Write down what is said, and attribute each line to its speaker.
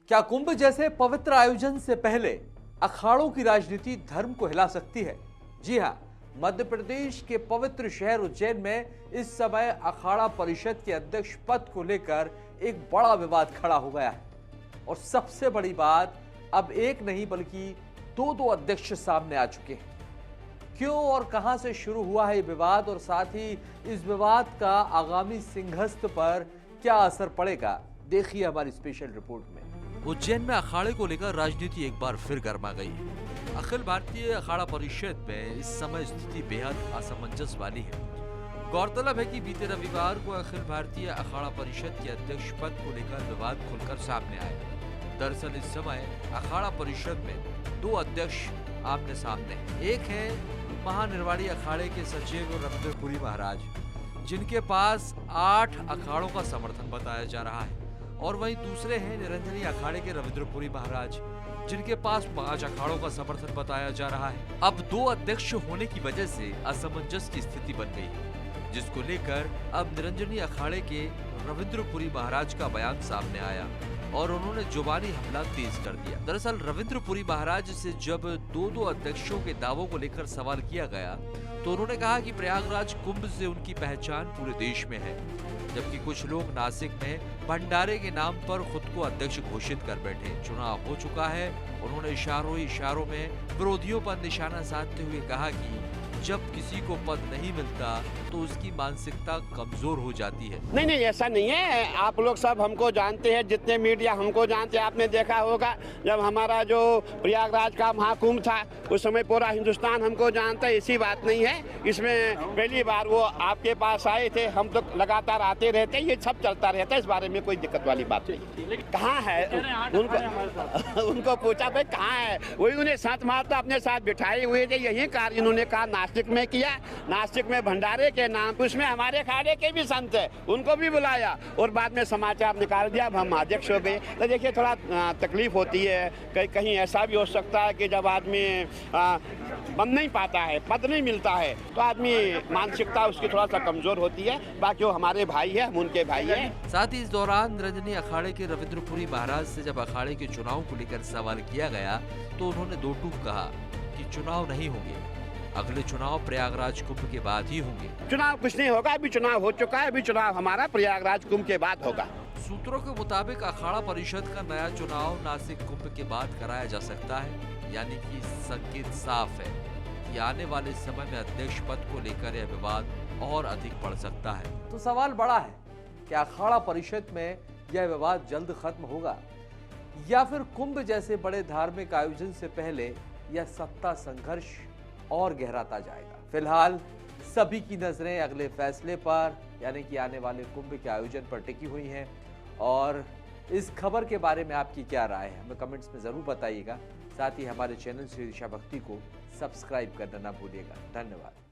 Speaker 1: क्या कुंभ जैसे पवित्र आयोजन से पहले अखाड़ों की राजनीति धर्म को हिला सकती है? जी हां, मध्य प्रदेश के पवित्र शहर उज्जैन में इस समय अखाड़ा परिषद के अध्यक्ष पद को लेकर एक बड़ा विवाद खड़ा हो गया है। और सबसे बड़ी बात, अब एक नहीं बल्कि दो अध्यक्ष सामने आ चुके हैं। क्यों और कहां से शुरू हुआ है ये विवाद, और साथ ही इस विवाद का आगामी सिंहस्थ पर क्या असर पड़ेगा, देखिए हमारी स्पेशल रिपोर्ट में।
Speaker 2: उज्जैन में अखाड़े को लेकर राजनीति एक बार फिर गर्मा गई है। अखिल भारतीय अखाड़ा परिषद में इस समय स्थिति बेहद असमंजस वाली है। गौरतलब है कि बीते रविवार को अखिल भारतीय अखाड़ा परिषद के अध्यक्ष पद को लेकर विवाद खुलकर सामने आया। दरअसल इस समय अखाड़ा परिषद में दो अध्यक्ष आमने सामने हैं। एक है महानिर्वाणी अखाड़े के सचिव रविंद्रपुरी महाराज, जिनके पास 8 अखाड़ों का समर्थन बताया जा रहा है, और वहीं दूसरे हैं निरंजनी अखाड़े के रविंद्रपुरी महाराज, जिनके पास 5 अखाड़ों का समर्थन बताया जा रहा है। अब दो अध्यक्ष होने की वजह से असमंजस की स्थिति बन गई है, जिसको लेकर अब निरंजनी अखाड़े के रविंद्रपुरी महाराज का बयान सामने आया और उन्होंने जुबानी हमला तेज कर दिया। दरअसल रविंद्रपुरी महाराज से जब दो अध्यक्षों के दावों को लेकर सवाल किया गया तो उन्होंने कहा कि प्रयागराज कुंभ से उनकी पहचान पूरे देश में है, जबकि कुछ लोग नासिक में भंडारे के नाम पर खुद को अध्यक्ष घोषित कर बैठे। चुनाव हो चुका है। उन्होंने इशारों में विरोधियों पर निशाना साधते हुए कहा कि जब किसी को पद नहीं मिलता तो उसकी मानसिकता कमजोर हो जाती है।
Speaker 3: नहीं, ऐसा नहीं है। आप लोग सब हमको जानते हैं, जितने मीडिया हमको जानते हैं। आपने देखा होगा जब हमारा जो प्रयागराज का महाकुंभ था उस समय पूरा हिंदुस्तान हमको जानता है। ऐसी बात नहीं है। इसमें पहली बार वो आपके पास आए थे, हम तो लगातार आते रहते हैं, ये सब चलता रहता है। इस बारे में कोई दिक्कत वाली बात नहीं। कहाँ है उनको पूछा भाई कहाँ है, वही उन्हें साथ मारता अपने साथ बिठाए हुए थे। यही कार्य इन्होंने कहा नासिक में किया। नासिक में भंडारे के नाम पर, उसमें हमारे अखाड़े के भी संत है, उनको भी बुलाया और बाद में समाचार निकाल दिया, अब हम अध्यक्ष हो गए। तो देखिए थोड़ा तकलीफ होती है। कहीं ऐसा भी हो सकता है कि जब आदमी बन नहीं पाता है, पद नहीं मिलता है, तो आदमी मानसिकता उसकी थोड़ा सा कमजोर होती है। बाकी वो हमारे भाई है, हम उनके भाई है।
Speaker 2: साथ ही इस दौरान निरंजनी अखाड़े के रविंद्रपुरी महाराज से जब अखाड़े के चुनाव को लेकर सवाल किया गया तो उन्होंने दो टूक कहा कि चुनाव नहीं होंगे, अगले चुनाव प्रयागराज कुंभ के बाद ही होंगे।
Speaker 3: चुनाव कुछ नहीं होगा, अभी चुनाव हो चुका है। अभी चुनाव हमारा प्रयागराज कुंभ के बाद होगा।
Speaker 2: सूत्रों के मुताबिक अखाड़ा परिषद का नया चुनाव नासिक कुंभ के बाद कराया जा सकता है, यानी कि संकेत साफ है कि आने वाले समय में अध्यक्ष पद को लेकर यह विवाद और अधिक बढ़ सकता है।
Speaker 1: तो सवाल बड़ा है कि अखाड़ा परिषद में यह विवाद जल्द खत्म होगा या फिर कुंभ जैसे बड़े धार्मिक आयोजन से पहले यह सत्ता संघर्ष और गहराता जाएगा। फिलहाल सभी की नजरें अगले फैसले पर, यानी कि आने वाले कुंभ के आयोजन पर टिकी हुई हैं। और इस खबर के बारे में आपकी क्या राय है, हमें कमेंट्स में जरूर बताइएगा। साथ ही हमारे चैनल श्री दिशा भक्ति को सब्सक्राइब करना ना भूलिएगा। धन्यवाद।